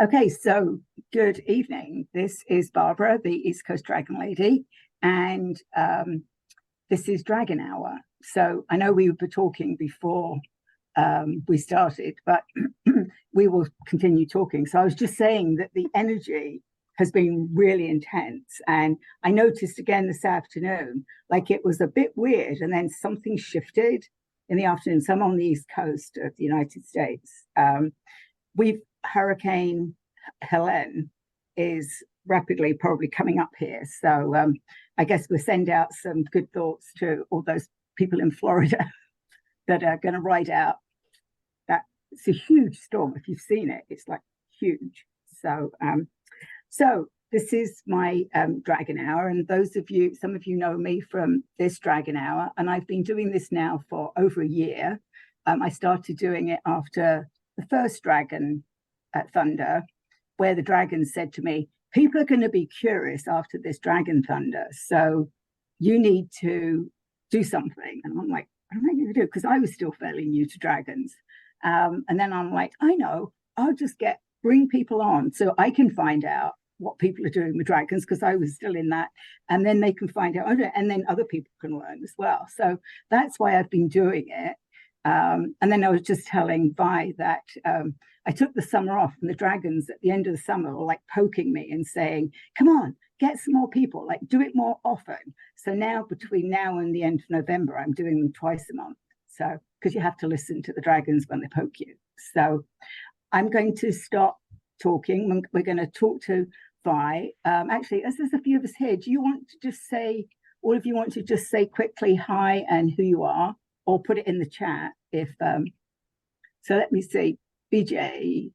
Okay, so good evening. This is Barbara, the East Coast Dragon Lady, and this is Dragon Hour. So I know we were talking before we started, but we will continue talking. So I was just saying that the energy has been really intense. And I noticed again this afternoon, like it was a bit weird, and then something shifted in the afternoon. So I'm on the East Coast of the United States. Hurricane Helene is rapidly probably coming up here. So I guess we'll send out some good thoughts to all those people in Florida that are going to ride out that. It's a huge storm. If you've seen it, it's like huge. So this is my Dragon Hour. And some of you know me from this Dragon Hour. And I've been doing this now for over a year. I started doing it after the first Dragon Thunder, where the dragon said to me, people are going to be curious after this Dragon Thunder, so you need to do something. And I'm like, what am I going to do? Because I was still fairly new to dragons. And then I'm like, I know, I'll just bring people on so I can find out what people are doing with dragons, because I was still in that, and then they can find out, and then other people can learn as well. So that's why I've been doing it. And then I was just telling Vi that I took the summer off, and the dragons at the end of the summer were like poking me and saying, come on, get some more people, like do it more often. So now between now and the end of November, I'm doing them twice a month. So, because you have to listen to the dragons when they poke you. So I'm going to stop talking. We're going to talk to Vi. Actually, as there's a few of us here, do you want to just say, all of you want to just say quickly hi and who you are, or put it in the chat if, so let me see. BJ,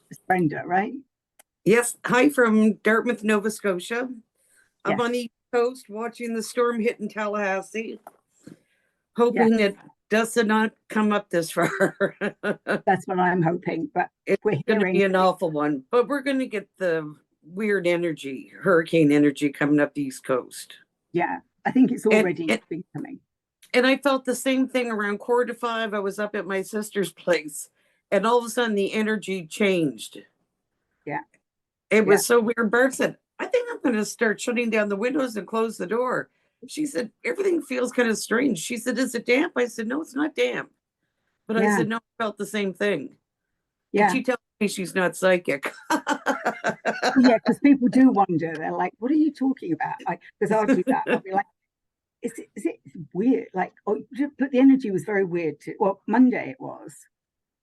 it's Brenda, right? Yes. Hi from Dartmouth, Nova Scotia. I'm Yes. on the East Coast watching the storm hit in Tallahassee, hoping it does not come up this far. That's what I'm hoping, but it's going to be an awful one. But we're going to get the weird energy, hurricane energy coming up the East Coast. Yeah, I think it's already been coming. And I felt the same thing around 4:45. I was up at my sister's place, and all of a sudden the energy changed. Yeah. It was so weird. Barb said, I think I'm going to start shutting down the windows and close the door. She said, everything feels kind of strange. She said, is it damp? I said, no, it's not damp. But I said, no, I felt the same thing. Yeah. And she tells me she's not psychic. Yeah, because people do wonder. They're like, what are you talking about? Because I'll do that. I'll be like, is it weird? Like, but the energy was very weird too. Well, Monday it was.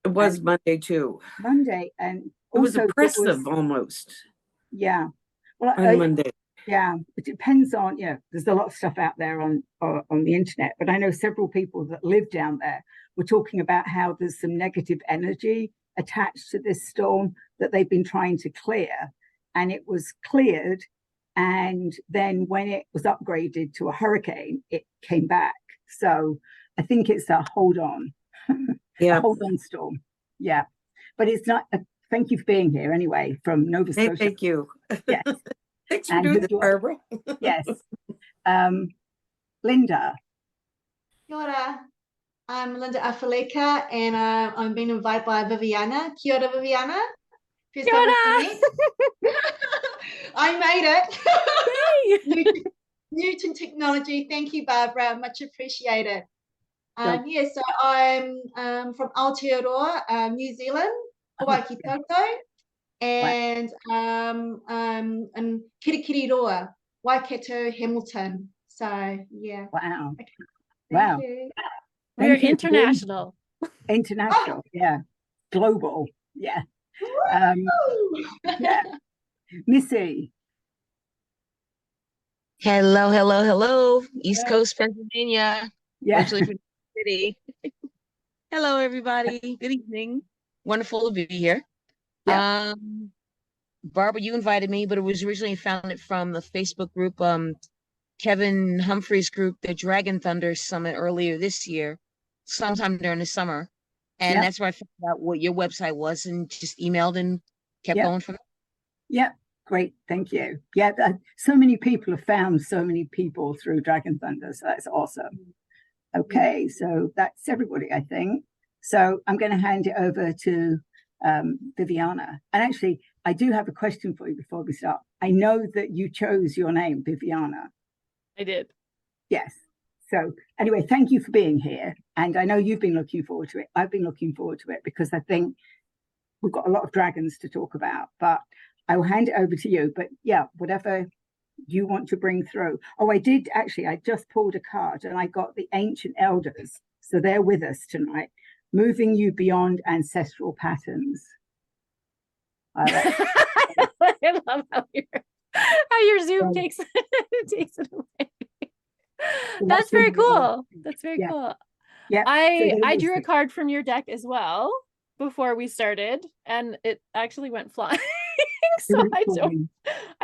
It was Monday too. Monday, and it was oppressive almost. Yeah. Well, on Monday. Yeah, it depends on, there's a lot of stuff out there on the internet, but I know several people that live down there were talking about how there's some negative energy attached to this storm that they've been trying to clear, and it was cleared. And then when it was upgraded to a hurricane, it came back. So I think it's a hold on. Yeah. A hold on storm. Yeah. But it's not, thank you for being here anyway from Nova Scotia. Thank you. Yes. Thanks for doing this, Barbara. Yes. Linda. Kia ora. I'm Linda Afaleka, and I'm being invited by Vivyana. Kia ora, Vivyana. Kia ora. I made it. Newton technology. Thank you, Barbara. Much appreciated. Yes, so I'm from Aotearoa, New Zealand, Hawaii Toto, and Kirikiriroa, Waikato, Hamilton. So yeah. Wow. Okay. Wow. We're international. International, yeah. Global, yeah. Yeah. Missy. Hello. East Coast, Pennsylvania. Yeah. Actually from the city. Hello, everybody. Good evening. Wonderful to be here. Yeah. Barbara, you invited me, but it was originally founded from the Facebook group, Kevin Humphrey's group, the Dragon Thunder Summit earlier this year, sometime during the summer. And that's where I found out what your website was and just emailed and kept going from there. Yeah. Great, thank you. Yeah, so many people have found so many people through Dragon Thunder, so that's awesome. Okay, so that's everybody, I think. So I'm going to hand it over to Vivyana. And actually, I do have a question for you before we start. I know that you chose your name, Vivyana. I did. Yes. So anyway, thank you for being here. And I know you've been looking forward to it. I've been looking forward to it because I think we've got a lot of dragons to talk about. But I will hand it over to you. But yeah, whatever you want to bring through. Oh, I did actually. I just pulled a card and I got the Ancient Elders. So they're with us tonight, moving you beyond ancestral patterns. I love how your Zoom takes takes it away. That's very cool. That's very cool. Yeah. I drew a card from your deck as well before we started, and it actually went flying. So I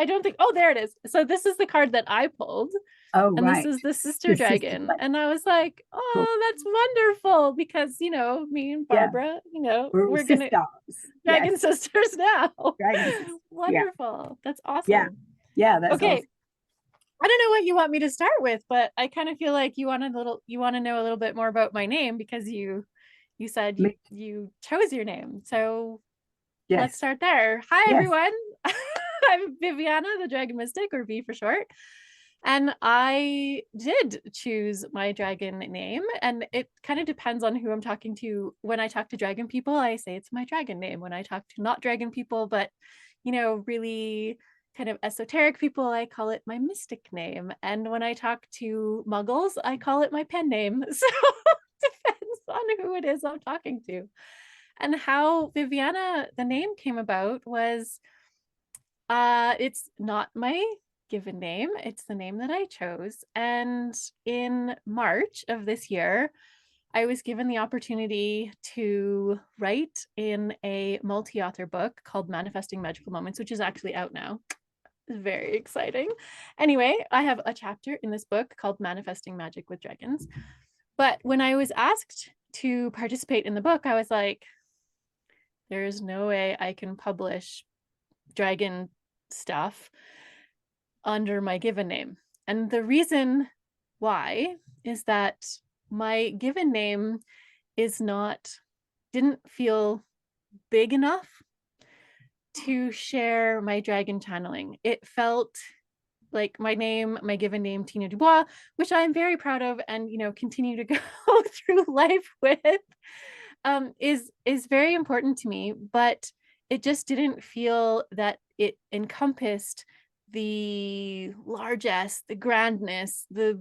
don't think. Oh, there it is. So this is the card that I pulled. Oh, and right. This is the sister dragon. And I was like, oh, that's wonderful, because me and Barbara, we're gonna dragon sisters now. Wonderful. That's awesome. Yeah, that's okay. Awesome. I don't know what you want me to start with, but I kind of feel like you want to know a little bit more about my name, because you said you chose your name. So let's start there. Hi, everyone. I'm Vivyana, the Dragon Mystic, or V for short. And I did choose my dragon name, and it kind of depends on who I'm talking to. When I talk to dragon people, I say it's my dragon name. When I talk to not dragon people, but really kind of esoteric people, I call it my mystic name. And when I talk to muggles, I call it my pen name. So it depends on who it is I'm talking to. And how Vivyana, the name, came about was it's not my given name, it's the name that I chose. And in March of this year, I was given the opportunity to write in a multi-author book called Manifesting Magical Moments, which is actually out now. Very exciting. Anyway, I have a chapter in this book called Manifesting Magic with Dragons. But when I was asked to participate in the book, I was like, there's no way I can publish dragon stuff under my given name. And the reason why is that my given name didn't feel big enough to share my dragon channeling. It felt like my given name, Tina Dubois, which I'm very proud of and continue to go through life with, is very important to me, but it just didn't feel that it encompassed the largesse, the grandness, the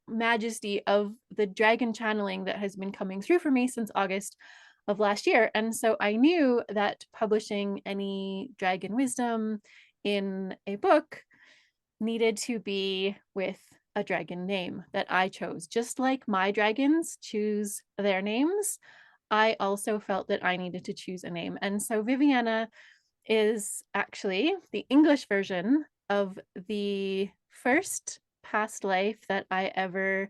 majesty of the dragon channeling that has been coming through for me since August of last year. And so I knew that publishing any dragon wisdom in a book needed to be with a dragon name that I chose. Just like my dragons choose their names, I also felt that I needed to choose a name. And so Vivyana is actually the English version of the first past life that I ever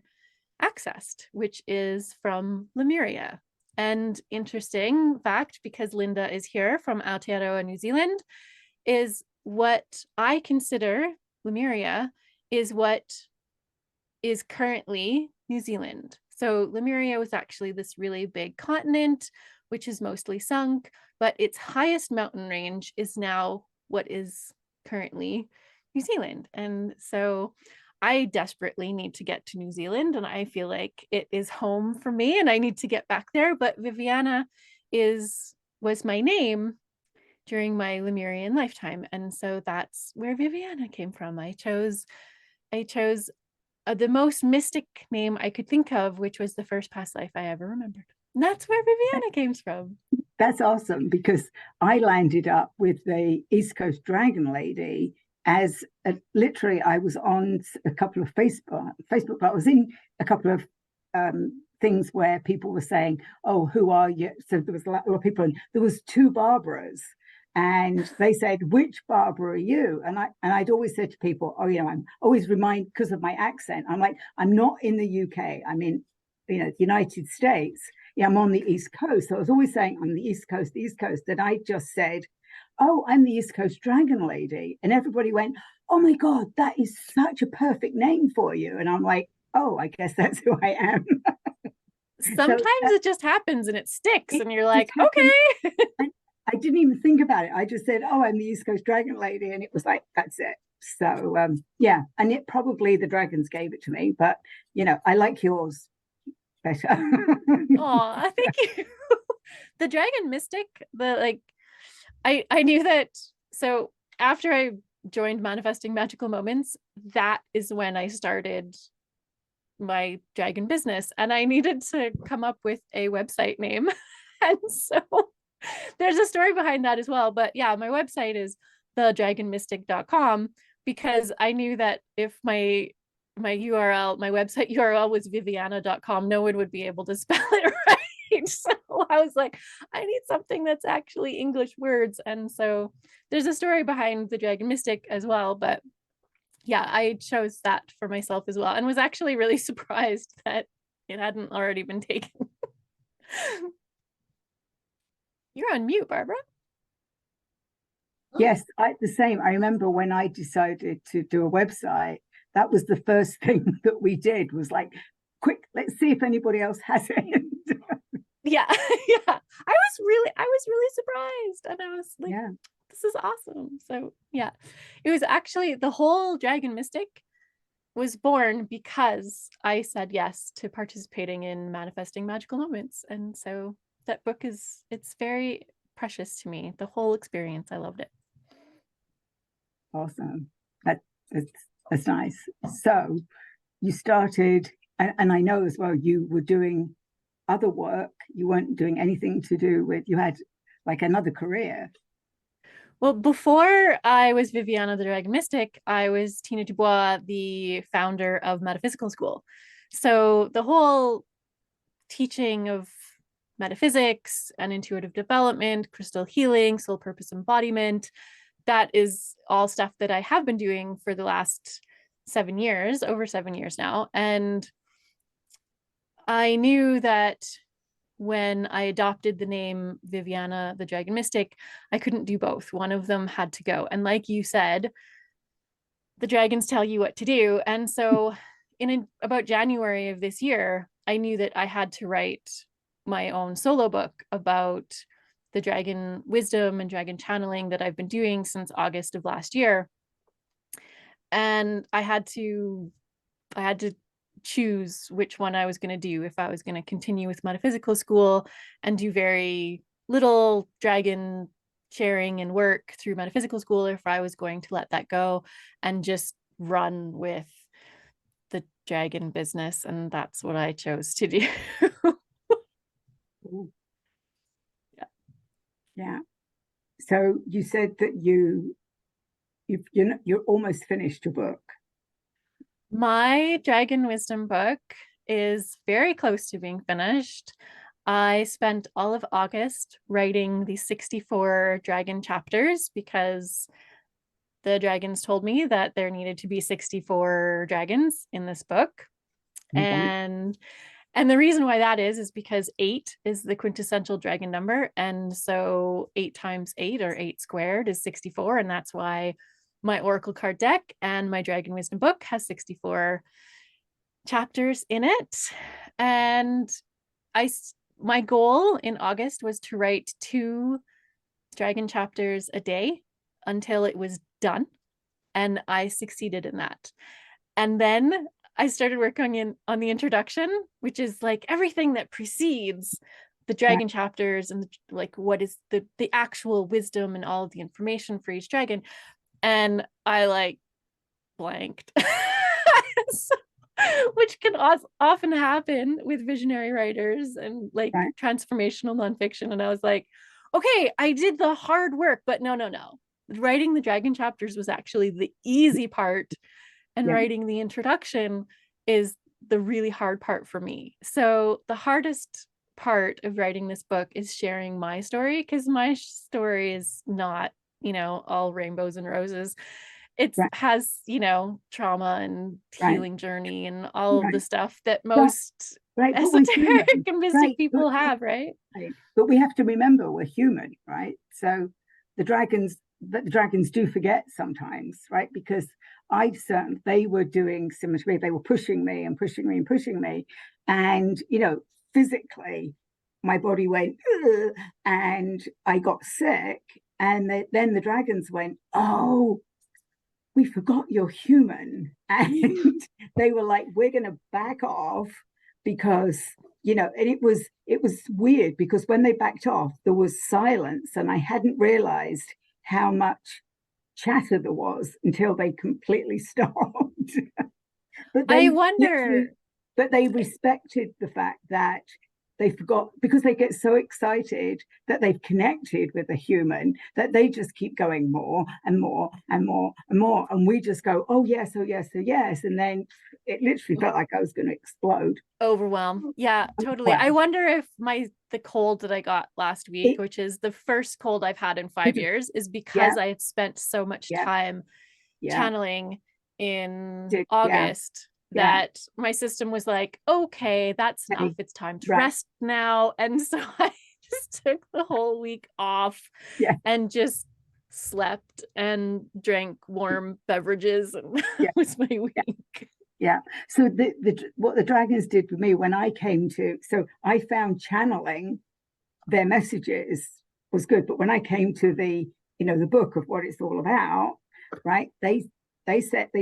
accessed, which is from Lemuria. And interesting fact, because Linda is here from Aotearoa, New Zealand, is what I consider Lemuria is what is currently New Zealand. So Lemuria was actually this really big continent, which is mostly sunk, but its highest mountain range is now what is currently New Zealand. And so I desperately need to get to New Zealand, and I feel like it is home for me and I need to get back there. But Vivyana was my name during my Lemurian lifetime. And so that's where Vivyana came from. I chose the most mystic name I could think of, which was the first past life I ever remembered. And that's where Vivyana came from. That's awesome, because I landed up with the East Coast Dragon Lady as literally I was on a couple of Facebook, but I was in a couple of things where people were saying, oh, who are you? So there was a lot of people, and there was two Barbaras. And they said, which Barbara are you? And I'd always said to people, oh, I'm always reminded, because of my accent, I'm like, I'm not in the UK. I'm in, the United States. Yeah, I'm on the East Coast. So I was always saying, I'm the East Coast. And I just said, oh, I'm the East Coast Dragon Lady. And everybody went, oh my God, that is such a perfect name for you. And I'm like, oh, I guess that's who I am. Sometimes it just happens and it sticks and you're like, okay. didn't even think about it. I just said, oh, I'm the East Coast Dragon Lady. And it was like, that's it. So, yeah. And it probably the dragons gave it to me. But, you know, I like yours better. Oh, thank you. The Dragon Mystic, I knew that. So after I joined Manifesting Magical Moments, that is when I started my dragon business, and I needed to come up with a website name. And so there's a story behind that as well. But yeah, my website is thedragonmystic.com, because I knew that if my website URL was vivyana.com, no one would be able to spell it right. So I was like, I need something that's actually English words. And so there's a story behind the Dragon Mystic as well. But yeah, I chose that for myself as well, and was actually really surprised that it hadn't already been taken. You're on mute, Barbara. Yes, the same. I remember when I decided to do a website, that was the first thing that we did, was like, quick, let's see if anybody else has it. Yeah. Yeah. I was really surprised, and I was like, Yeah. this is awesome. So yeah, it was actually, the whole Dragon Mystic was born because I said yes to participating in Manifesting Magical Moments. And so that book it's very precious to me. The whole experience, I loved it. Awesome. That's nice. So you started, and I know as well, you were doing other work. You weren't doing anything to do with, you had like another career. Well, before I was Vivyana the Dragon Mystic, I was Tina Dubois, the founder of Metaphysical School. So the whole teaching of metaphysics and intuitive development, crystal healing, soul purpose embodiment, that is all stuff that I have been doing for the last 7 years, over 7 years now. And I knew that when I adopted the name Vivyana the Dragon Mystic, I couldn't do both. One of them had to go. And like you said, the dragons tell you what to do. And so about January of this year, I knew that I had to write my own solo book about the dragon wisdom and dragon channeling that I've been doing since August of last year. And I had to choose which one I was going to do, if I was going to continue with Metaphysical School and do very little dragon sharing and work through Metaphysical School, or if I was going to let that go and just run with the dragon business. And that's what I chose to do. Yeah. Yeah. So you said that you're almost finished your book. My Dragon Wisdom book is very close to being finished. I spent all of August writing the 64 dragon chapters because the dragons told me that there needed to be 64 dragons in this book. Okay. And the reason why that is because 8 is the quintessential dragon number. And so 8 times 8, or 8 squared, is 64. And that's why my Oracle card deck and my Dragon Wisdom book has 64 chapters in it. And my goal in August was to write 2 dragon chapters a day until it was done. And I succeeded in that. And then I started working on the introduction, which is like everything that precedes the dragon chapters, and like what is the actual wisdom and all of the information for each dragon. And I like blanked. So, which can often happen with visionary writers and like transformational nonfiction. And I was like, okay, I did the hard work, but no. Writing the dragon chapters was actually the easy part. And writing the introduction is the really hard part for me. So the hardest part of writing this book is sharing my story, because my story is not, all rainbows and roses. It has, trauma and healing journey and all of the stuff that most esoteric and mystic people have, right? But we have to remember we're human, right? So the dragons do forget sometimes, right? Because they were doing similar to me. They were pushing me and pushing me and pushing me. And, physically, my body went, ugh, and I got sick. And then the dragons went, oh, we forgot you're human. And they were like, we're going to back off because, you know, and it was weird because when they backed off, there was silence. And I hadn't realized how much chatter there was until they completely stopped. But I wonder. But they respected the fact that they forgot, because they get so excited that they've connected with a human, that they just keep going more and more and more and more. And we just go, oh, yes, oh, yes, oh, yes. And then it literally felt like I was going to explode. Overwhelm. Yeah, totally. Wow. I wonder if the cold that I got last week, which is the first cold I've had in 5 years, is because I had spent so much time channeling in August that my system was like, okay, that's enough. It's time to rest now. And so I just took the whole week off and just slept and drank warm beverages, and that was my week. Yeah. So what the dragons did with me when I came to, so I found channeling their messages was good, but when I came to the book of what it's all about, right? They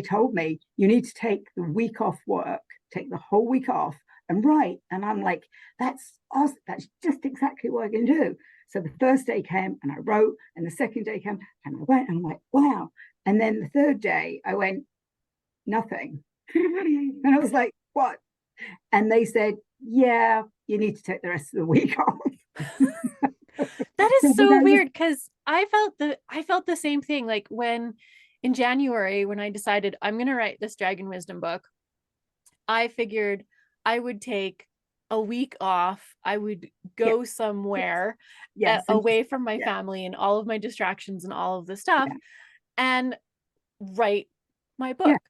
told me you need to take the week off work, take the whole week off and write. And I'm like, that's awesome. That's just exactly what I can do. So the first day came and I wrote, and the second day came and I went, and I'm like, wow. And then the third day I went, nothing. And I was like, what? And they said, yeah, you need to take the rest of the week off. That is so weird, because I felt the same thing. Like when in January, when I decided I'm going to write this Dragon Wisdom book, I figured I would take a week off. I would go somewhere away from my family and all of my distractions and all of the stuff and write my book.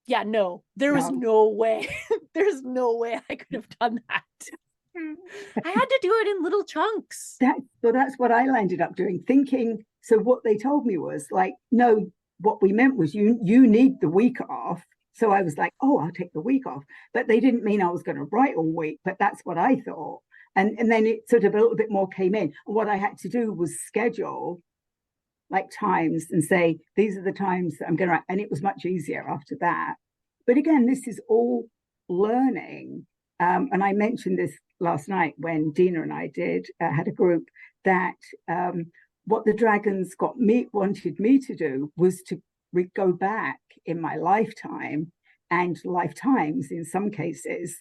No, there was no way. There's no way I could have done that. I had to do it in little chunks. That's what I ended up doing, thinking. So what they told me was like, no, what we meant was you need the week off. So I was like, oh, I'll take the week off. But they didn't mean I was going to write all week, but that's what I thought. And then it sort of a little bit more came in. And what I had to do was schedule like times and say, these are the times that I'm going to write. And it was much easier after that. But again, this is all learning. And I mentioned this last night when Dina and I had a group, that what the dragons wanted me to do was to go back in my lifetime and lifetimes in some cases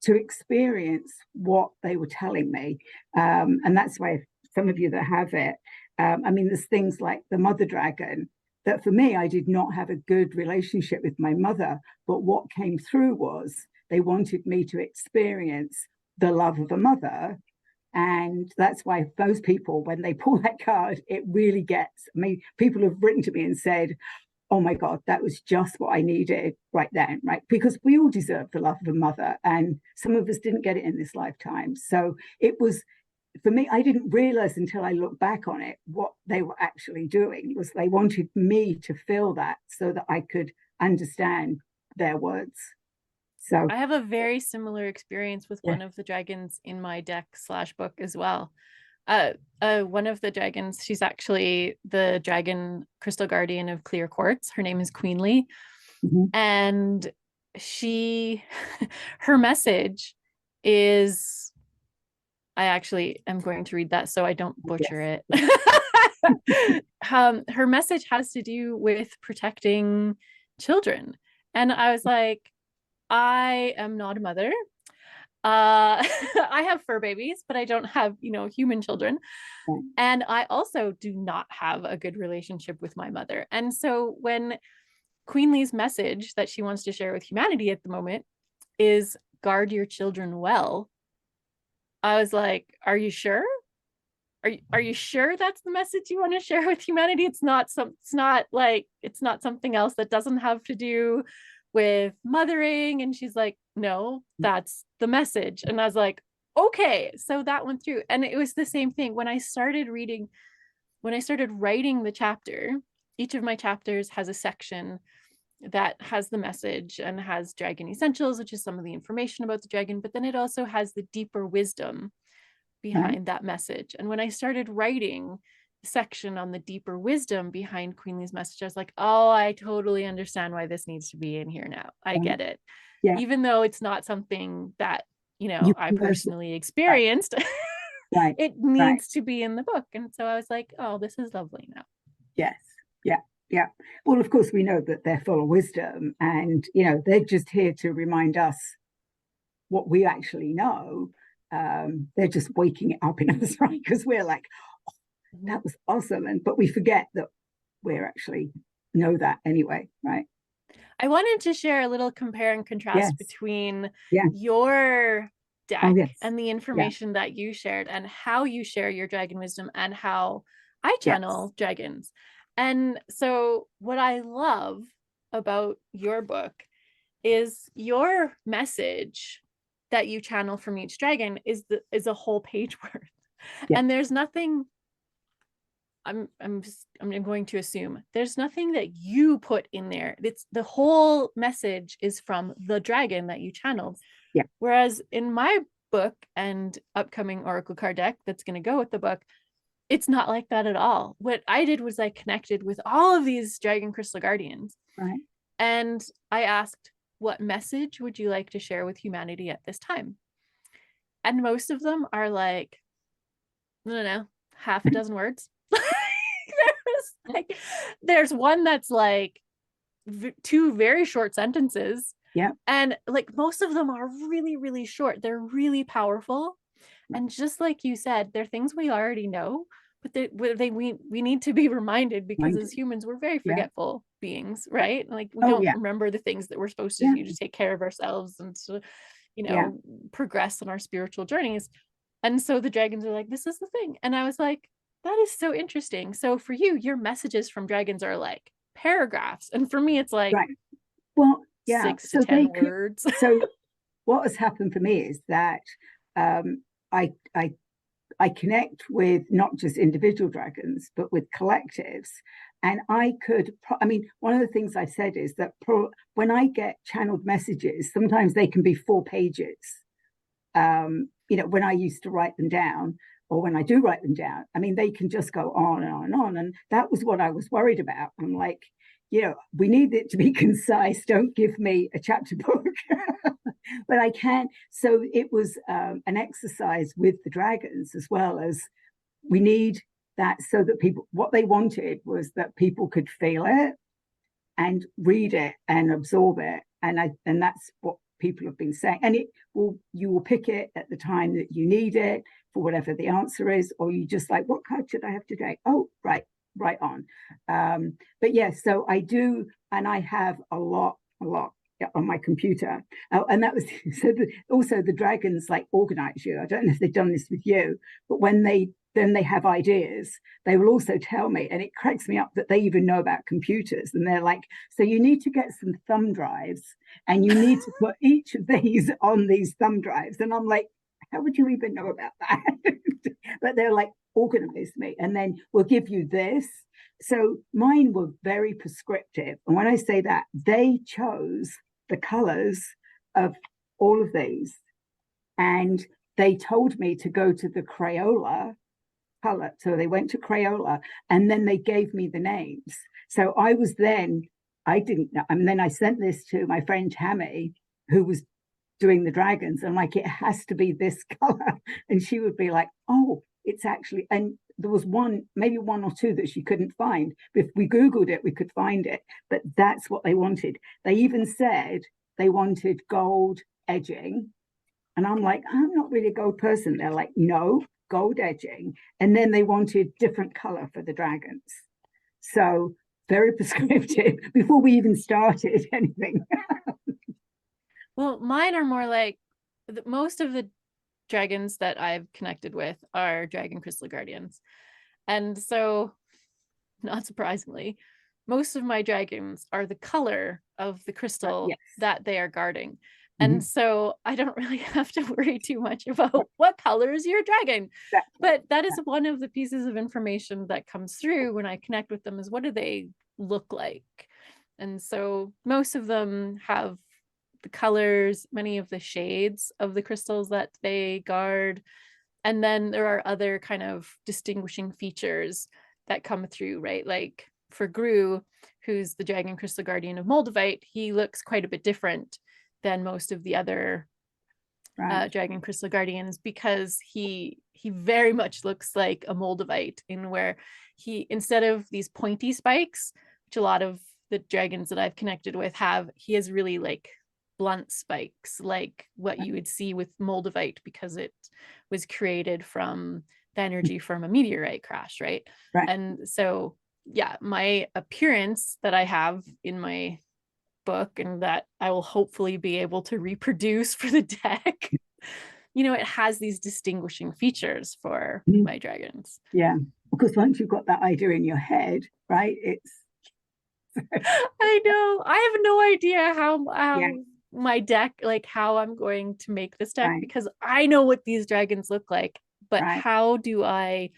to experience what they were telling me. And that's why some of you that have it, I mean, there's things like the mother dragon that for me, I did not have a good relationship with my mother. But what came through was they wanted me to experience the love of a mother. And that's why those people, when they pull that card, it really gets, I mean, people have written to me and said, oh my God, that was just what I needed right then, right? Because we all deserve the love of a mother, and some of us didn't get it in this lifetime. So it was, for me, I didn't realize until I looked back on it, what they were actually doing was they wanted me to feel that so that I could understand their words. So I have a very similar experience with one of the dragons in my deck / book as well. One of the dragons, she's actually the dragon crystal guardian of clear quartz. Her name is Queenly. And her message is, I actually am going to read that so I don't butcher it. Her message has to do with protecting children. And I was like, I am not a mother. I have fur babies, but I don't have, human children. And I also do not have a good relationship with my mother. And so when Queenly's message that she wants to share with humanity at the moment is guard your children well, I was like, are you sure? Are you sure that's the message you want to share with humanity? It's not something else that doesn't have to do with mothering. And she's like, no, that's the message. And I was like, okay. So that went through. And it was the same thing when I started writing the chapter. Each of my chapters has a section that has the message and has dragon essentials, which is some of the information about the dragon, but then it also has the deeper wisdom behind that message. And when I started writing the section on the deeper wisdom behind Queenly's message, I was like, oh, I totally understand why this needs to be in here now. I get it. Yeah. Even though it's not something that, you know, You I can personally experienced, Right. it needs to be in the book. And so I was like, oh, this is lovely now. Yes. Yeah. Yeah. Well, of course, we know that they're full of wisdom, and, you know, they're just here to remind us what we actually know. They're just waking it up in us, right? Because we're like, oh, that was awesome. But we forget that we're actually know that anyway, right? I wanted to share a little compare and contrast between your deck and the information that you shared, and how you share your dragon wisdom, and how I channel dragons. And so what I love about your book is your message that you channel from each dragon is a whole page worth. And there's nothing, I'm going to assume there's nothing that you put in there. It's the whole message is from the dragon that you channeled. Yeah. Whereas in my book and upcoming Oracle card deck that's going to go with the book, it's not like that at all. What I did was I connected with all of these dragon crystal guardians. Right. And I asked, what message would you like to share with humanity at this time? And most of them are like, I don't know, half a dozen words. There's one that's like two very short sentences. Yeah. And like most of them are really, really short. They're really powerful. And just like you said, they're things we already know, but we need to be reminded, because as humans, we're very forgetful beings, right? Like we don't remember the things that we're supposed to do to take care of ourselves and to, you know, progress on our spiritual journeys. And so the dragons are like, this is the thing. And I was like, that is so interesting. So for you, your messages from dragons are like paragraphs. And for me, it's like, well, 6 to 10 words. So what has happened for me is that I connect with not just individual dragons, but with collectives. And I mean, one of the things I've said is that when I get channeled messages, sometimes they can be 4 pages. You know, when I used to write them down, or when I do write them down, I mean, they can just go on and on and on. And that was what I was worried about. I'm like, you know, we need it to be concise. Don't give me a chapter book. But I can. So it was an exercise with the dragons, as well as we need that, so that people, what they wanted was that people could feel it and read it and absorb it. And that's what people have been saying. And you will pick it at the time that you need it for whatever the answer is, or you just like, what card should I have today? Oh, right on. But yes, so I do, and I have a lot on my computer. And that was also the dragons like organize you. I don't know if they've done this with you, but when they have ideas, they will also tell me, and it cracks me up that they even know about computers. And they're like, so you need to get some thumb drives, and you need to put each of these on these thumb drives. And I'm like, how would you even know about that? But they're like, organize me, and then we'll give you this. So mine were very prescriptive. And when I say that, they chose the colors of all of these, and they told me to go to the Crayola color. So they went to Crayola, and then they gave me the names. So I didn't know. And then I sent this to my friend Tammy, who was doing the dragons. And like, it has to be this color. And she would be like, oh, it's actually, and there was maybe one or two that she couldn't find. If we Googled it, we could find it. But that's what they wanted. They even said they wanted gold edging. And I'm like, I'm not really a gold person. They're like, no, gold edging. And then they wanted different color for the dragons. So very prescriptive before we even started anything. Well, mine are more like, most of the dragons that I've connected with are dragon crystal guardians. And so, not surprisingly, most of my dragons are the color of the crystal that they are guarding. And so I don't really have to worry too much about what color is your dragon. But that is one of the pieces of information that comes through when I connect with them, is what do they look like? And so most of them have the colors, many of the shades of the crystals that they guard. And then there are other kind of distinguishing features that come through, right? Like for Gru, who's the Dragon Crystal Guardian of Moldavite, he looks quite a bit different than most of the other Dragon Crystal Guardians, because he very much looks like a Moldavite, in where he, instead of these pointy spikes, which a lot of the dragons that I've connected with have, he has really like blunt spikes, like what you would see with Moldavite, because it was created from the energy from a meteorite crash, right? And so yeah, my appearance that I have in my book, and that I will hopefully be able to reproduce for the deck, you know, it has these distinguishing features for my dragons. Yeah, because once you've got that idea in your head, right, it's I know, I have no idea how my deck, like how I'm going to make this deck, because I know what these dragons look like, but how do I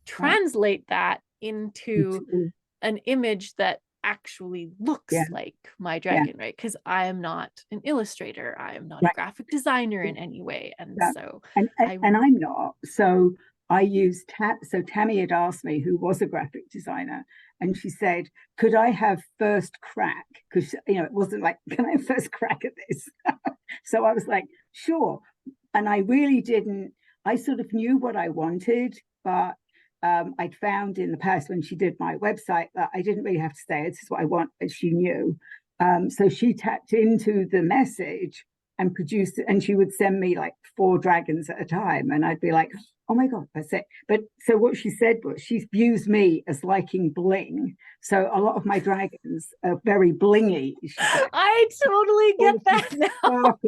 translate that into an image that actually looks like my dragon, right? Because I am not an illustrator, I am not a graphic designer in any way, and so and I'm not. So I used so Tammy had asked me, who was a graphic designer, and she said, could I have first crack? Because, you know, it wasn't like, can I have first crack at this? So I was like, sure. And I really didn't, I sort of knew what I wanted, but I'd found in the past when she did my website that I didn't really have to say, this is what I want, as she knew. So she tapped into the message and produced it, and she would send me like 4 dragons at a time, and I'd be like, oh my God, that's it. But so what she said was, she views me as liking bling, so a lot of my dragons are very blingy. I totally get that now.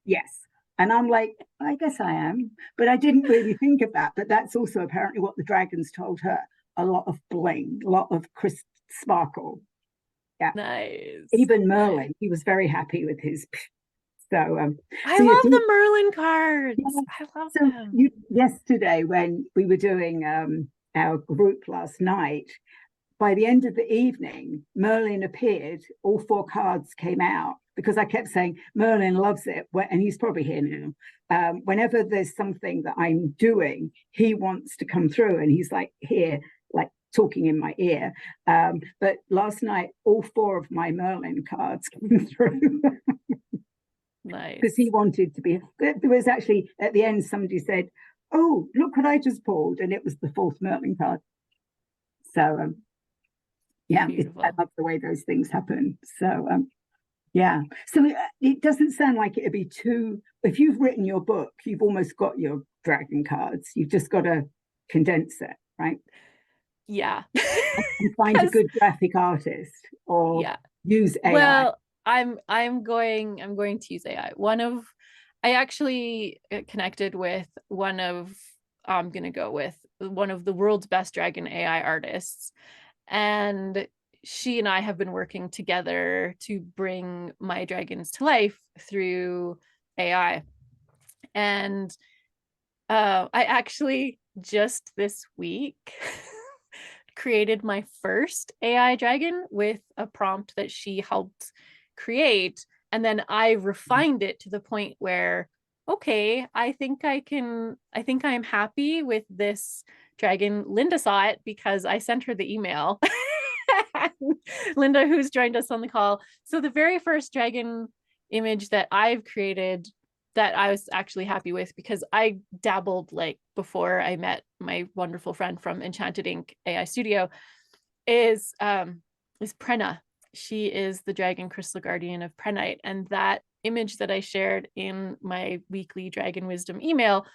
Yes. And I'm like, I guess I am, but I didn't really think of that. But that's also apparently what the dragons told her: a lot of bling, a lot of crisp sparkle. Yeah, nice. Even Merlin, he was very happy with his. So I love the Merlin cards. I love them. Yesterday, when we were doing our group last night, by the end of the evening, Merlin appeared. All 4 cards came out, because I kept saying Merlin loves it, and he's probably here now. Whenever there's something that I'm doing, he wants to come through, and he's like here, like talking in my ear. But last night, all 4 of my Merlin cards came through. Nice. Because he wanted to be. There was actually, at the end, somebody said, oh, look what I just pulled, and it was the 4th Merlin card. So yeah, I love the way those things happen. So yeah, so it doesn't sound like it'd be too, if you've written your book, you've almost got your dragon cards, you've just got to condense it, right? Yeah. And find a good graphic artist, or use AI. Well, I'm going to use AI. I actually connected with I'm gonna go with one of the world's best dragon AI artists, and she and I have been working together to bring my dragons to life through AI. And I actually just this week created my first AI dragon with a prompt that she helped create. And then I refined it to the point where, okay, I think I'm happy with this dragon. Linda saw it because I sent her the email. Linda, who's joined us on the call. So the very first dragon image that I've created that I was actually happy with, because I dabbled, like before I met my wonderful friend from Enchanted Ink AI Studio, is Prenna. She is the Dragon Crystal Guardian of Prenite. And that image that I shared in my weekly Dragon Wisdom email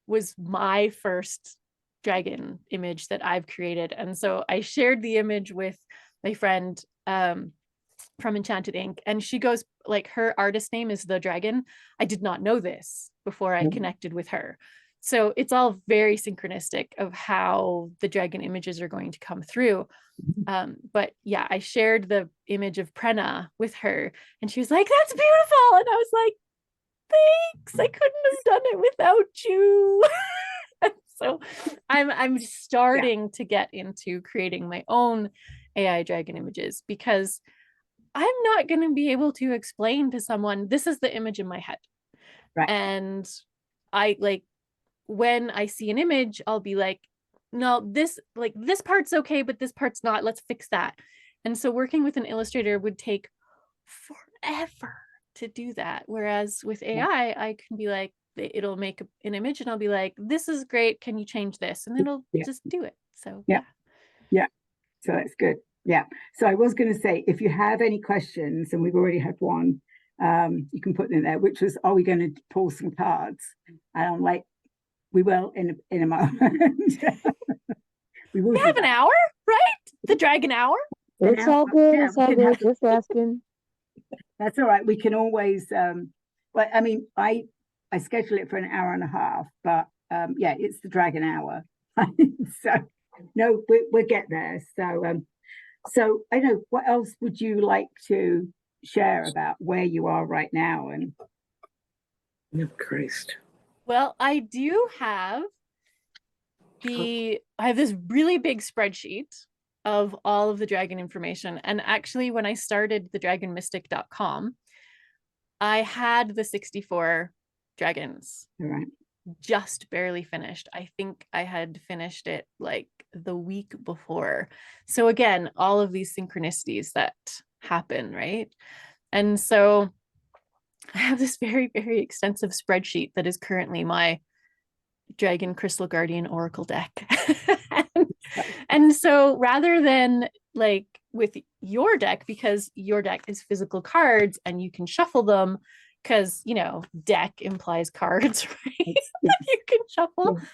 was my first dragon image that I've created. And so I shared the image with my friend from Enchanted Ink, and she goes, like, her artist name is The Dragon. I did not know this before I connected with her. So it's all very synchronistic of how the dragon images are going to come through. But yeah, I shared the image of Prenna with her, and she was like, that's beautiful. And I was like, thanks, I couldn't have done it without you. So I'm starting to get into creating my own AI dragon images, because I'm not going to be able to explain to someone, this is the image in my head. Right. And I when I see an image, I'll be like, no, this part's okay, but this part's not. Let's fix that. And so working with an illustrator would take forever to do that. Whereas with AI, I can be like, it'll make an image and I'll be like, this is great. Can you change this? And it'll just do it. So yeah. So that's good. Yeah. So I was going to say, if you have any questions, and we've already had one, you can put them in there, which was, are we going to pull some cards? And I'm like, we will in a moment. We have an hour, right? The dragon hour. It's all good. It's all good. Just asking. That's all right. We can always, well, I mean, I schedule it for an hour and a half, but yeah, it's the dragon hour. So no, we'll get there. So, so I know, what else would you like to share about where you are right now? And Oh, Christ. Well, I do have I have this really big spreadsheet of all of the dragon information. And actually, when I started thedragonmystic.com, I had the 64 dragons. all right. Just barely finished. I think I had finished it like the week before. So again, all of these synchronicities that happen, right? And so I have this very, very extensive spreadsheet that is currently my Dragon Crystal Guardian Oracle deck. and so rather than like with your deck, because your deck is physical cards and you can shuffle them, because, you know, deck implies cards, right? You can shuffle. Yeah.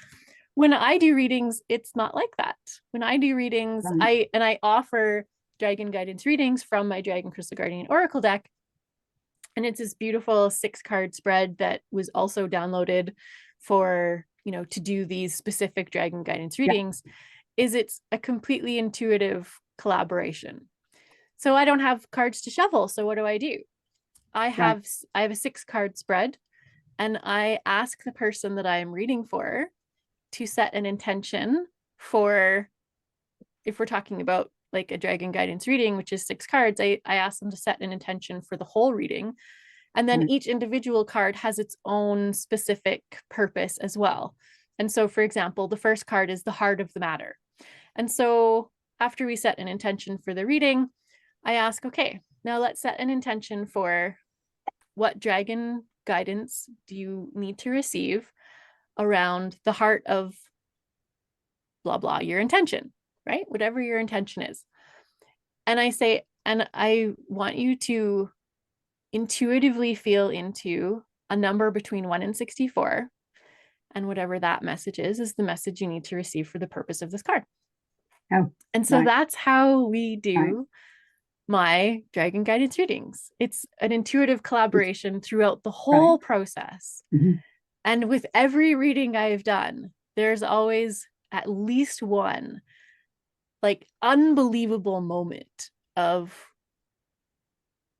When I do readings, it's not like that. When I do readings, Right. I offer dragon guidance readings from my Dragon Crystal Guardian Oracle deck. And it's this beautiful 6-card spread that was also downloaded for, you know, to do these specific dragon guidance readings. It's a completely intuitive collaboration. So I don't have cards to shuffle. So what do? I have a 6-card spread, and I ask the person that I am reading for to set an intention for, if we're talking about like a dragon guidance reading, which is 6 cards, I ask them to set an intention for the whole reading. And then each individual card has its own specific purpose as well. And so, for example, the first card is the heart of the matter. And so after we set an intention for the reading, I ask, okay, now let's set an intention for what dragon guidance do you need to receive around the heart of blah, blah, your intention, right? Whatever your intention is. And I say, and I want you to intuitively feel into a number between 1 and 64. And whatever that message is the message you need to receive for the purpose of this card. Oh, and so that's how we do right. my dragon guidance readings. It's an intuitive collaboration throughout the whole process. And with every reading I've done, there's always at least one like unbelievable moment of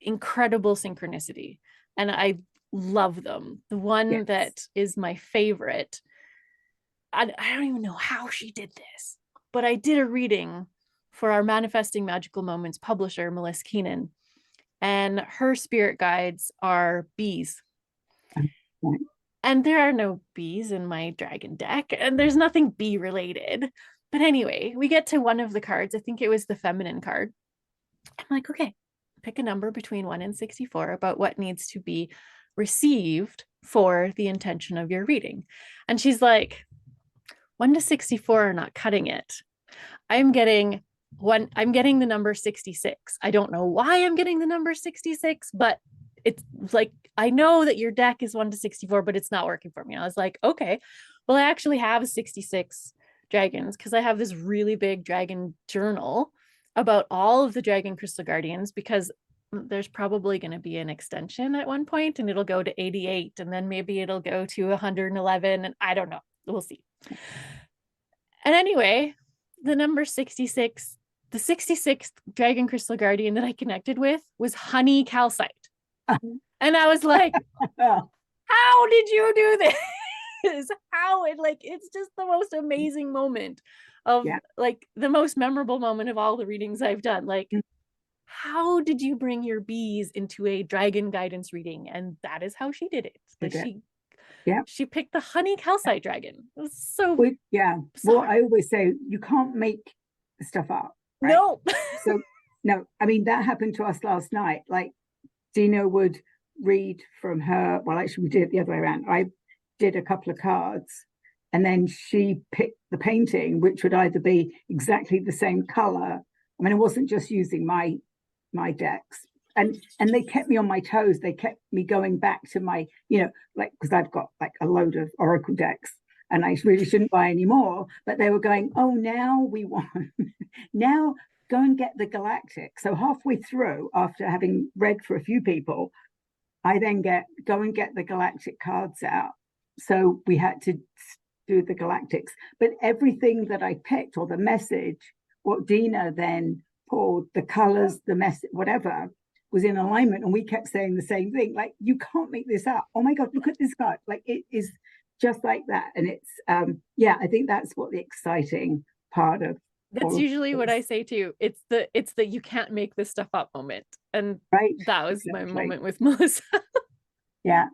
incredible synchronicity. And I love them. The one that is my favorite, I don't even know how she did this, but I did a reading for our Manifesting Magical Moments publisher, Melissa Keenan, and her spirit guides are bees. Right. And there are no bees in my dragon deck, and there's nothing bee related. But anyway, we get to one of the cards. I think it was the feminine card. I'm like, okay, pick a number between 1 and 64 about what needs to be received for the intention of your reading. And she's like, 1 to 64 are not cutting it. I'm getting the number 66. I don't know why I'm getting the number 66, but it's like, I know that your deck is 1 to 64, but it's not working for me. And I was like, okay, well, I actually have 66 dragons because I have this really big dragon journal about all of the Dragon Crystal Guardians, because there's probably going to be an extension at one point and it'll go to 88 and then maybe it'll go to 111 and I don't know. We'll see. And anyway, the number 66, the 66th Dragon Crystal Guardian that I connected with was Honey Calcite. And I was like, how did you do this? How it like, it's just the most amazing moment of like the most memorable moment of all the readings I've done. Like, how did you bring your bees into a dragon guidance reading? And that is how she did it. Like Yeah. She picked the honey calcite dragon. It was so Well, yeah. Well, bizarre. I always say you can't make the stuff up, right? No. So no, I mean that happened to us last night. Like Dina would read from her. Well, actually, we did it the other way around. I did a couple of cards, and then she picked the painting, which would either be exactly the same color. I mean, I wasn't just using my decks, and they kept me on my toes. They kept me going back to my, like, because I've got like a load of Oracle decks, and I really shouldn't buy any more. But they were going, oh, now we want now go and get the Galactic. So halfway through, after having read for a few people, I then go and get the Galactic cards out. So we had to do the Galactics. But everything that I picked, or the message, what Dina then pulled, the colors, the message, whatever, was in alignment. And we kept saying the same thing. Like, you can't make this up. Oh my God, look at this card. Like, it is just like that. And it's, I think that's what the exciting part of. That's usually what I say too. It's the you can't make this stuff up moment. And right, that was exactly. my moment with Melissa. Yeah.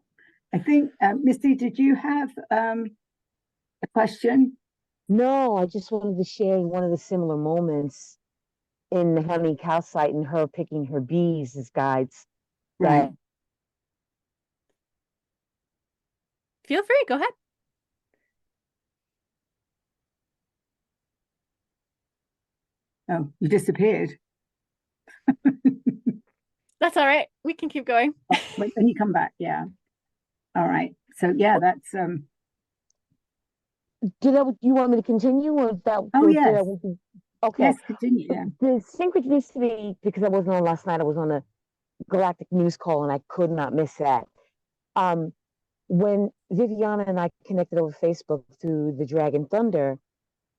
I think, Misty, did you have a question? No, I just wanted to share one of the similar moments in the honey calcite and her picking her bees as guides. Right. Feel free, go ahead. Oh, you disappeared. That's all right. We can keep going. When you come back, yeah. All right. So yeah, that's you want me to continue or that? Oh yes. Okay. Yes, continue. Yeah. The synchronicity, because I wasn't on last night, I was on a galactic news call and I could not miss that. When Vivyana and I connected over Facebook through the Dragon Thunder,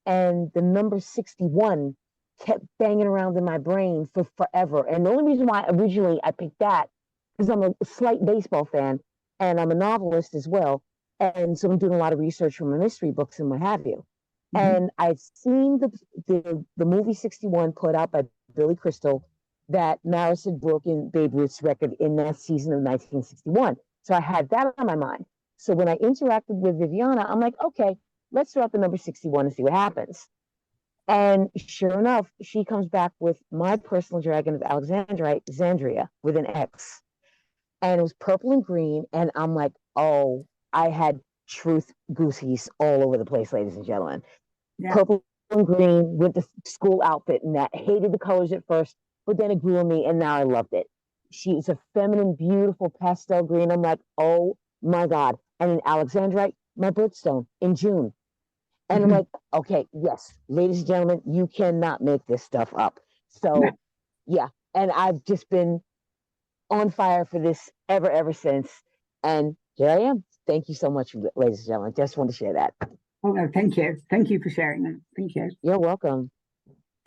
and the number 61 kept banging around in my brain for forever. And the only reason why originally I picked that is I'm a slight baseball fan and I'm a novelist as well. And so I'm doing a lot of research for my mystery books and what have you. Mm-hmm. And I've seen the movie 61 put out by Billy Crystal that Maris had broken Babe Ruth's record in that season of 1961. So I had that on my mind. So when I interacted with Vivyana, I'm like, okay, let's throw out the number 61 and see what happens. And sure enough, she comes back with my personal dragon of Alexandria with an X. And it was purple and green. And I'm like, oh, I had truth goosies all over the place, ladies and gentlemen. Yeah. Purple and green with the school outfit and that. Hated the colors at first, but then it grew on me and now I loved it. She's a feminine, beautiful pastel green. I'm like, oh my God. And in Alexandrite, my birthstone in June. And I'm like, okay, yes, ladies and gentlemen, you cannot make this stuff up. So, yeah. And I've just been on fire for this ever since. And here I am. Thank you so much, ladies and gentlemen. Just want to share that. Oh, no, thank you. Thank you for sharing that. Thank you. You're welcome.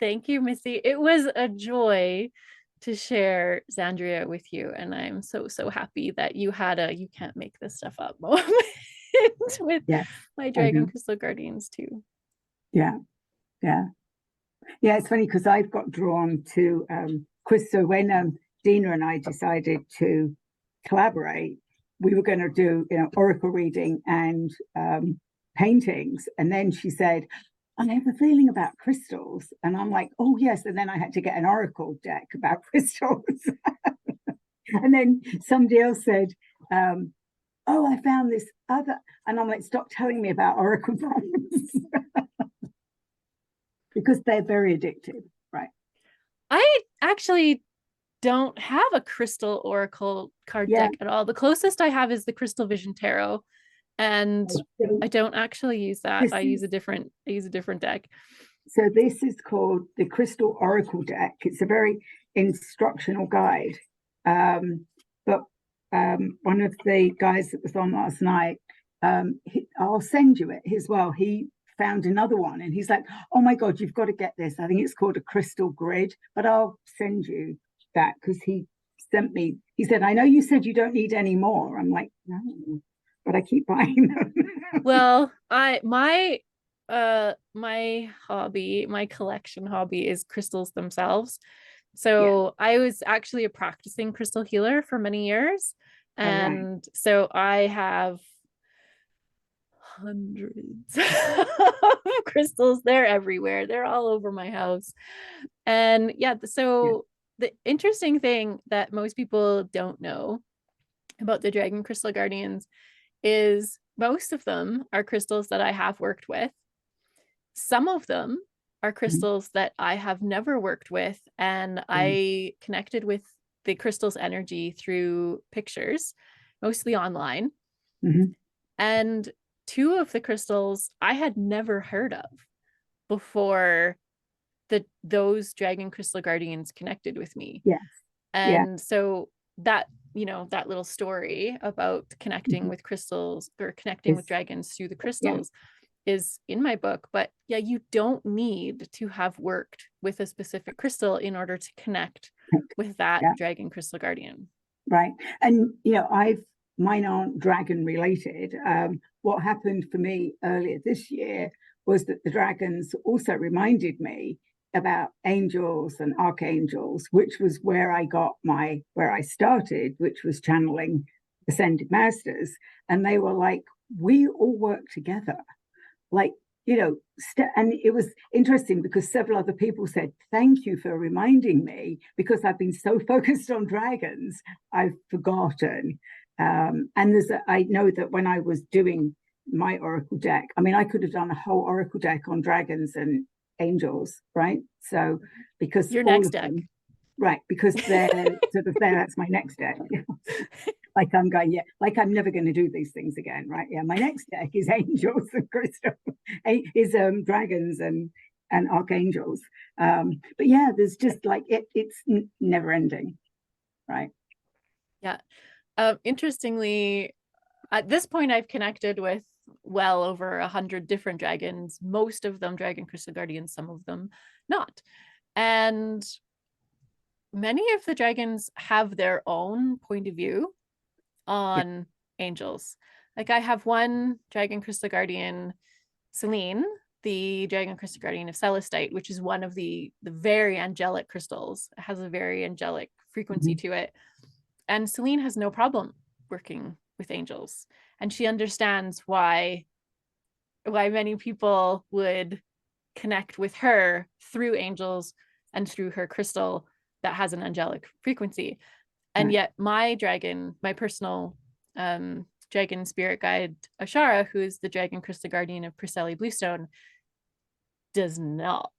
Thank you, Missy. It was a joy to share Xandria with you. And I'm so happy that you had a you can't make this stuff up moment with my Dragon Crystal Guardians too. Yeah. It's funny because I've got drawn to so when Dina and I decided to collaborate, we were going to do oracle reading and paintings, and then she said, I have a feeling about crystals, and I'm like, oh yes, and then I had to get an oracle deck about crystals. And then somebody else said, oh, I found this other, and I'm like, stop telling me about oracle cards. Because they're very addictive, right? I actually don't have a crystal oracle card deck at all. The closest I have is the Crystal Vision Tarot, and I don't actually use that. I use a different deck. So this is called the Crystal Oracle deck. It's a very instructional guide. But one of the guys that was on last night, I'll send you it as well. He found another one and he's like, oh my God, you've got to get this. I think it's called a crystal grid, but I'll send you that because he sent me, he said, I know you said you don't need any more. I'm like, no, but I keep buying them. Well, my collection hobby is crystals themselves. So I was actually a practicing crystal healer for many years. And so I have hundreds of crystals. They're everywhere. They're all over my house. And yeah, so the interesting thing that most people don't know about the Dragon Crystal Guardians is most of them are crystals that I have worked with. Some of them are crystals that I have never worked with, and I connected with the crystal's energy through pictures, mostly online. And two of the crystals I had never heard of before those Dragon Crystal Guardians connected with me. Yes. And so that, that little story about connecting with crystals or connecting with dragons through the crystals is in my book. But yeah, you don't need to have worked with a specific crystal in order to connect with that Dragon Crystal Guardian. Right. And, mine aren't dragon related. What happened for me earlier this year was that the dragons also reminded me about angels and archangels, which was where I started, which was channeling Ascended Masters. And they were like, we all work together. Like, and it was interesting because several other people said, thank you for reminding me, because I've been so focused on dragons, I've forgotten. And I know that when I was doing my Oracle deck, I could have done a whole Oracle deck on dragons and angels, right? So because your next deck. Right, because they're sort of there, that's my next deck. Like I'm never going to do these things again, right? Yeah, my next deck is angels and crystal, is dragons and archangels. But yeah, there's just like it's never ending, right? Yeah. Interestingly, at this point, I've connected with well over 100 different dragons, most of them Dragon Crystal Guardians, some of them not. And many of the dragons have their own point of view on angels. Like I have one Dragon Crystal Guardian, Celine, the Dragon Crystal Guardian of Celestite, which is one of the very angelic crystals. It has a very angelic frequency to it. And Celine has no problem working with angels. And she understands why many people would connect with her through angels and through her crystal that has an angelic frequency. And yet my personal dragon spirit guide, Ashara, who is the Dragon Crystal Guardian of Priscilla Bluestone, does not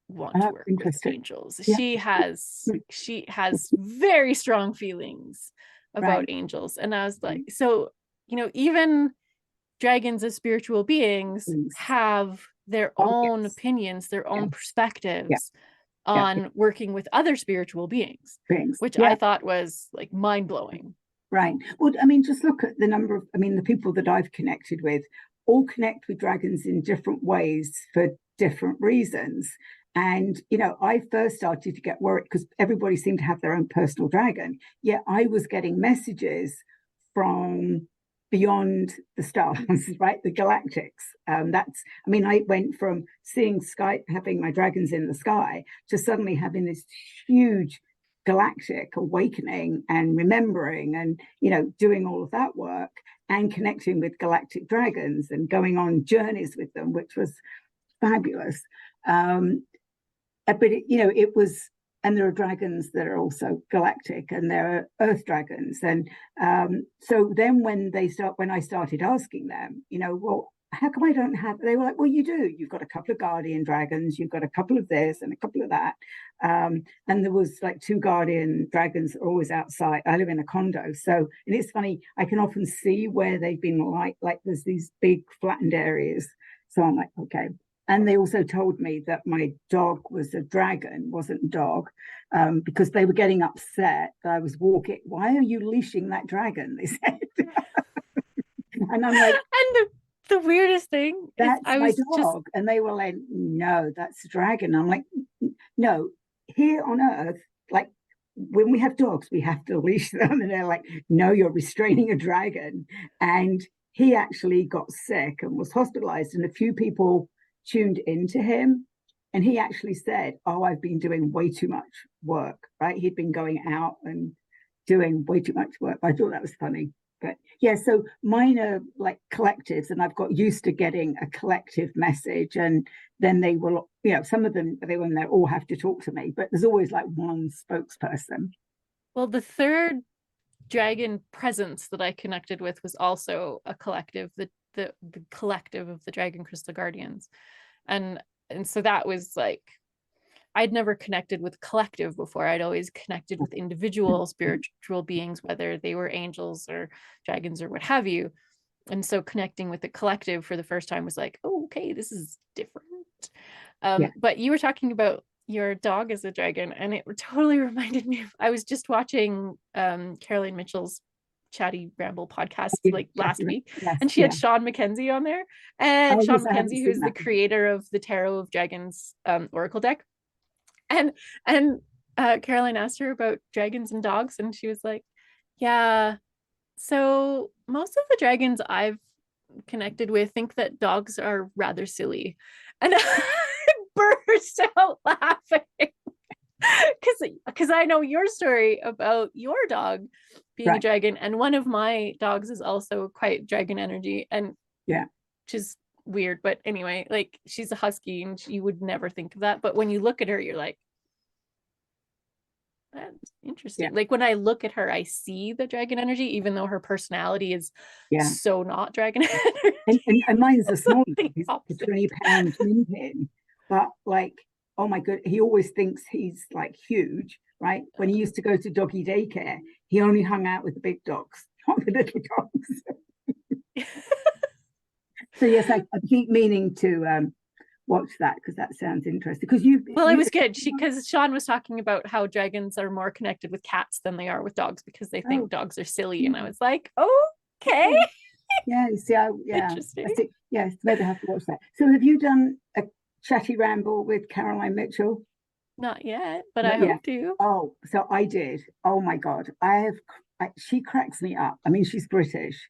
want to work with angels. She has very strong feelings about angels. And I was like, so, even dragons as spiritual beings have their own opinions, their own perspectives on working with other spiritual beings, which I thought was like mind-blowing. Right. Well, just look at the number of, the people that I've connected with all connect with dragons in different ways for different reasons. And, I first started to get worried because everybody seemed to have their own personal dragon. Yet I was getting messages from beyond the stars, right? The galactics. I went from seeing having my dragons in the sky to suddenly having this huge galactic awakening and remembering and, doing all of that work and connecting with galactic dragons and going on journeys with them, which was fabulous. But it was, and there are dragons that are also galactic, and there are earth dragons. And so then when I started asking them, well, how come I don't have, they were like, well, you do. You've got a couple of guardian dragons, you've got a couple of this and a couple of that. And there was like 2 guardian dragons that are always outside. I live in a condo. So, and it's funny, I can often see where they've been like there's these big flattened areas. So I'm like, okay. And they also told me that my dog was a dragon, wasn't a dog, because they were getting upset that I was walking. Why are you leashing that dragon? They said. And I'm like, and the weirdest thing that's my dog. And they were like, no, that's a dragon. I'm like, no, here on Earth, like when we have dogs, we have to leash them. And they're like, no, you're restraining a dragon. And he actually got sick and was hospitalized. And a few people tuned into him, and he actually said, oh, I've been doing way too much work, right? He'd been going out and doing way too much work. I thought that was funny, But yeah, so mine are like collectives, and I've got used to getting a collective message, and then they will, some of them when they all have to talk to me, but there's always like one spokesperson. Well, the third dragon presence that I connected with was also a collective, the collective of the Dragon Crystal Guardians. And so that was like, I'd never connected with collective before. I'd always connected with individual spiritual beings, whether they were angels or dragons or what have you. And so connecting with the collective for the first time was like, oh, okay, this is different. But you were talking about your dog as a dragon, and it totally reminded me of, I was just watching Caroline Mitchell's Chatty Ramble podcast like last week, and she had Sean McKenzie on there, and Sean McKenzie, who's the creator of the Tarot of Dragons Oracle deck. And Caroline asked her about dragons and dogs, and she was like, yeah, so most of the dragons I've connected with think that dogs are rather silly. And I burst out laughing because I know your story about your dog being a dragon, and one of my dogs is also quite dragon energy, and which is weird, but anyway, like she's a husky and you would never think of that, but when you look at her, you're like, that's interesting. Like when I look at her, I see the dragon energy, even though her personality is so not dragon energy. And mine's a small he's a 20-pound min, but like, oh my god, he always thinks he's like huge, right? When he used to go to doggy daycare, he only hung out with the big dogs, not the little dogs. So yes, I keep meaning to watch that because that sounds interesting. Because it was good because Sean was talking about how dragons are more connected with cats than they are with dogs because they think dogs are silly, and I was like, okay. Yeah, you see, interesting. Yes, maybe I have to watch that. So have you done a Chatty Ramble with Caroline Mitchell? Not yet, but I hope to. Oh, so I did. Oh my god, she cracks me up. I mean, she's British.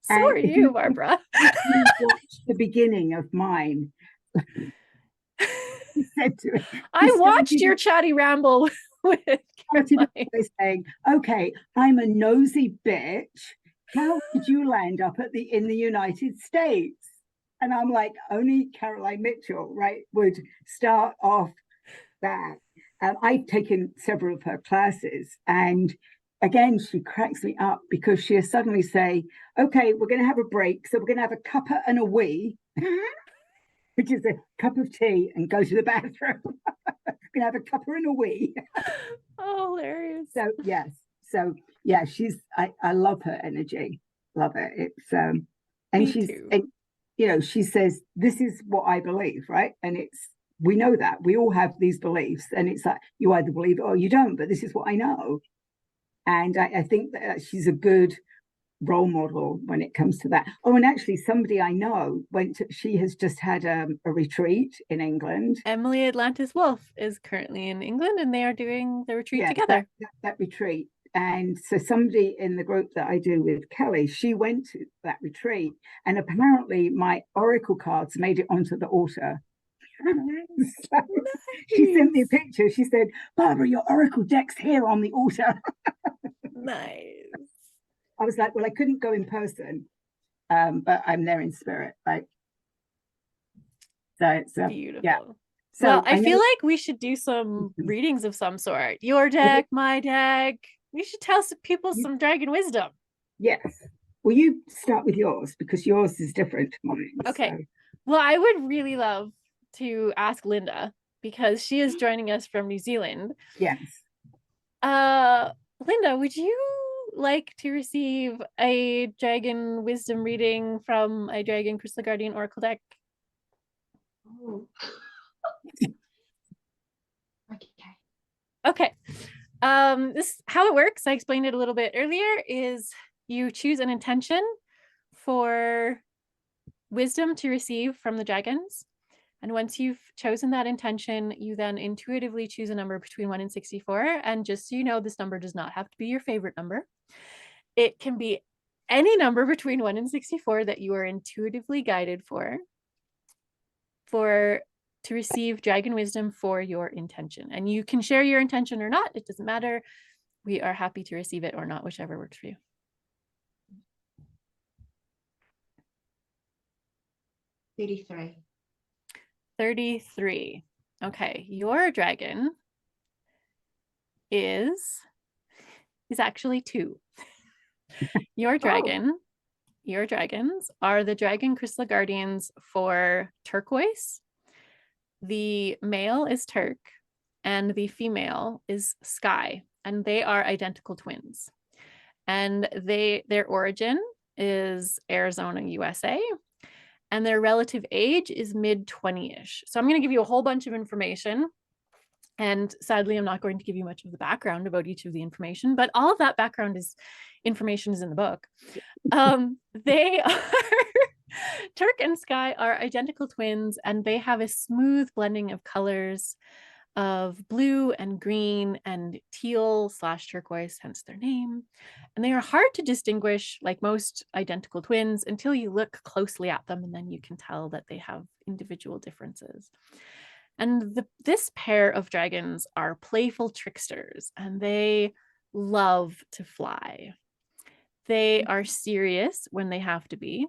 So are you, Barbara. Watch the beginning of mine. He said to it, I watched your Chatty Ramble with Caroline. Saying, okay, I'm a nosy bitch. How did you land up in the United States? And I'm like, only Caroline Mitchell, right, would start off that. I've taken several of her classes, and again, she cracks me up because she'll suddenly say, okay, we're going to have a break. So we're going to have a cuppa and a wee, which is a cup of tea, and go to the bathroom. We're going to have a cuppa and a wee. Oh, hilarious. So, yes. So, yeah, I love her energy. Love it. It's, and Me she's, too. and, she says, this is what I believe, right? And we know that. We all have these beliefs. And it's like, you either believe it or you don't, but this is what I know. And I think that she's a good role model when it comes to that. Oh, and actually somebody I know she has just had a retreat in England. Emily Atlantis Wolf is currently in England, and they are doing the retreat together. That retreat. And so somebody in the group that I do with Kelly, she went to that retreat, and apparently my oracle cards made it onto the altar. So she sent me a picture. She said, Barbara, your oracle deck's here on the altar. Nice. I was like, well, I couldn't go in person, but I'm there in spirit. Like, so it's beautiful. Yeah. So well, I feel like we should do some readings of some sort. Your deck, my deck. We should tell some people some dragon wisdom. Yes. Well, you start with yours because yours is different to mine. Okay. So. Well, I would really love to ask Linda because she is joining us from New Zealand. Yes. Linda, would you like to receive a dragon wisdom reading from a Dragon Crystal Guardian Oracle deck? Oh. Okay. This how it works. I explained it a little bit earlier. Is you choose an intention for wisdom to receive from the dragons. And once you've chosen that intention, you then intuitively choose a number between 1 and 64. And just so you know, this number does not have to be your favorite number. It can be any number between 1 and 64 that you are intuitively guided to receive dragon wisdom for your intention. And you can share your intention or not. It doesn't matter. We are happy to receive it or not, whichever works for you. 33. 33. Okay, your dragon is actually 2. Your dragon, your dragons are the dragon crystal guardians for turquoise. The male is Turk and the female is Sky, and they are identical twins. And their origin is Arizona, USA, and their relative age is mid-20-ish. So I'm going to give you a whole bunch of information. And sadly, I'm not going to give you much of the background about each of the information, but all of that background information is in the book. They are Turk and Sky are identical twins, and they have a smooth blending of colors of blue and green and teal / turquoise, hence their name. And they are hard to distinguish, like most identical twins, until you look closely at them, and then you can tell that they have individual differences. And this pair of dragons are playful tricksters, and they love to fly. They are serious when they have to be,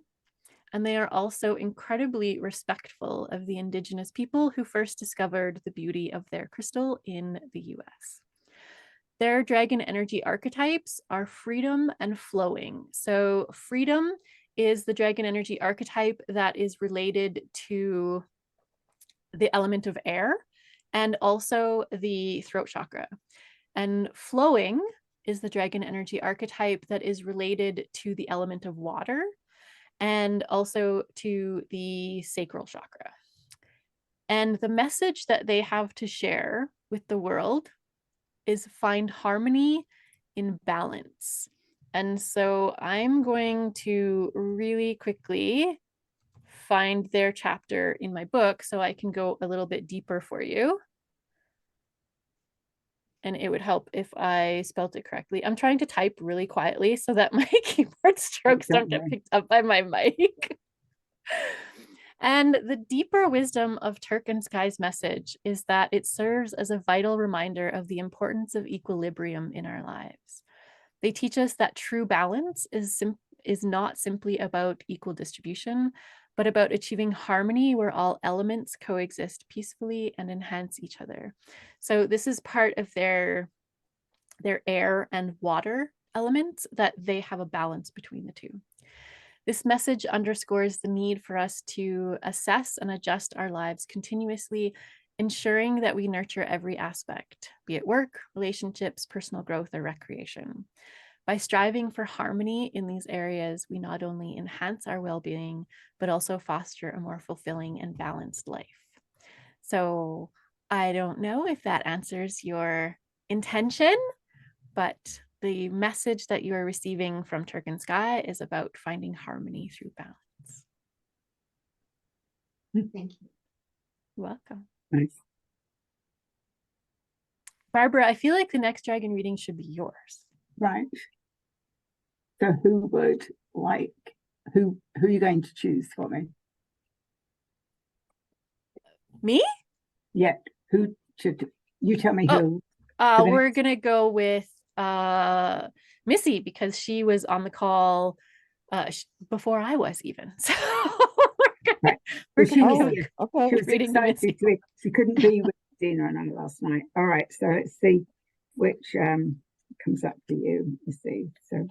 and they are also incredibly respectful of the indigenous people who first discovered the beauty of their crystal in the US. Their dragon energy archetypes are freedom and flowing. So freedom is the dragon energy archetype that is related to the element of air and also the throat chakra. And flowing is the dragon energy archetype that is related to the element of water and also to the sacral chakra. And the message that they have to share with the world is find harmony in balance. And so I'm going to really quickly find their chapter in my book so I can go a little bit deeper for you. And it would help if I spelled it correctly. I'm trying to type really quietly so that my keyboard strokes don't get picked up by my mic. And the deeper wisdom of Turk and Sky's message is that it serves as a vital reminder of the importance of equilibrium in our lives. They teach us that true balance is not simply about equal distribution, but about achieving harmony where all elements coexist peacefully and enhance each other. So this is part of their air and water elements, that they have a balance between the two. This message underscores the need for us to assess and adjust our lives continuously, ensuring that we nurture every aspect, be it work, relationships, personal growth, or recreation. By striving for harmony in these areas, we not only enhance our well-being, but also foster a more fulfilling and balanced life. So I don't know if that answers your intention, but the message that you are receiving from Turk and Sky is about finding harmony through balance. Thank you. You're welcome. Nice. Barbara, I feel like the next dragon reading should be yours. Right. So who are you going to choose for me? Me? Yeah. Who should you tell me who? We're gonna go with Missy, because she was on the call before I was even. So we're gonna okay. She was excited. She couldn't be with Dina and I last night. All right, so let's see which comes up for you. Let's see. So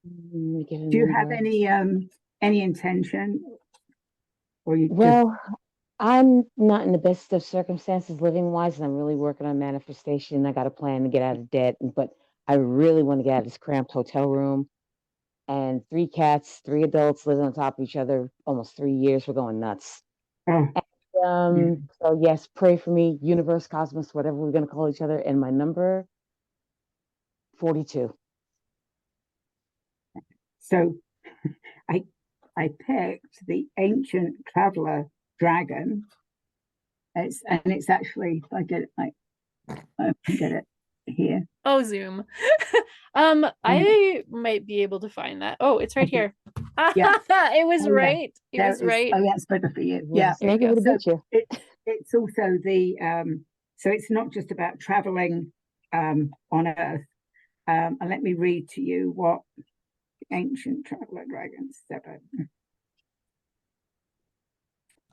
do you have any intention, or you Well, I'm not in the best of circumstances living wise, and I'm really working on manifestation. I got a plan to get out of debt, but I really want to get out of this cramped hotel room. And 3 cats, 3 adults living on top of each other, almost 3 years. We're going nuts. Oh, And, so yes, pray for me, universe, cosmos, whatever we're going to call each other. And my number, 42. so I picked the ancient traveler dragon. It's actually, I get it, I get it here. Oh, Zoom. I might be able to find that. Oh, it's right here. Yeah. It was Oh, yeah. right. It was right. Oh, that's better for you. Yeah. Thank you for the picture. It's also the so it's not just about traveling on Earth. And let me read to you what Ancient Traveler Dragon 7.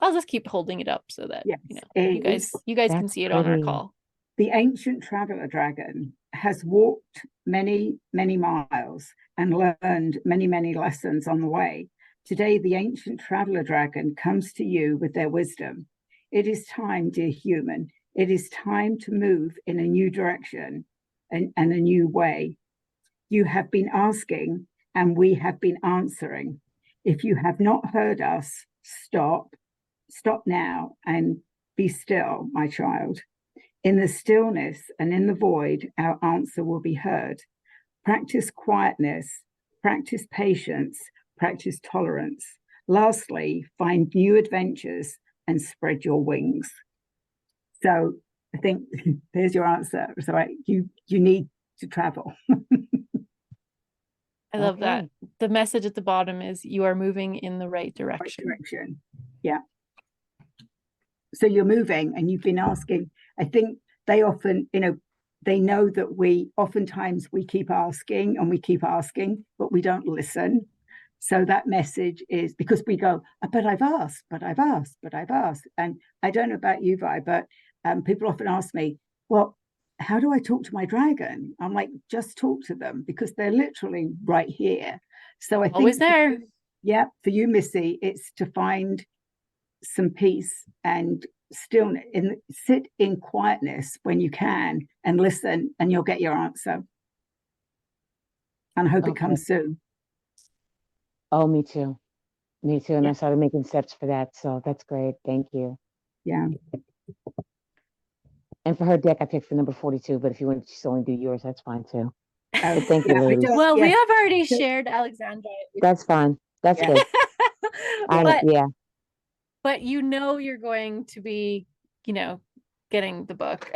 I'll just keep holding it up so that Yes, you know it you guys can That's see it on our pretty. call. The ancient traveler dragon has walked many, many miles and learned many, many lessons on the way. Today, the ancient traveler dragon comes to you with their wisdom. It is time, dear human. It is time to move in a new direction and a new way. You have been asking, and we have been answering. If you have not heard us, stop now and be still, my child. In the stillness and in the void, our answer will be heard. Practice quietness, practice patience, practice tolerance. Lastly, find new adventures and spread your wings. So I think there's your answer. So you need to travel. I love that. Okay. The message at the bottom is you are moving in the right direction. Yeah. So you're moving and you've been asking. I think they often, they know that oftentimes we keep asking, but we don't listen. So that message is because we go, but I've asked. And I don't know about you, Vi, but people often ask me, well, how do I talk to my dragon? I'm like, just talk to them because they're literally right here. So I think Always there. Yeah, for you, Missy, it's to find some peace and stillness, sit in quietness when you can and listen, and you'll get your answer. And I hope it comes soon. Oh, me too. Me too. And Yeah. I started making steps for that. So that's great. Thank you. Yeah. And for her deck, I picked for number 42. But if you want to just only do yours, that's fine too. Oh, But thank you, yeah, I ladies. don't- Well, we yes. have already shared Alexandra. That's fine. That's Yeah. good. but Yeah. but you're going to be, getting the book.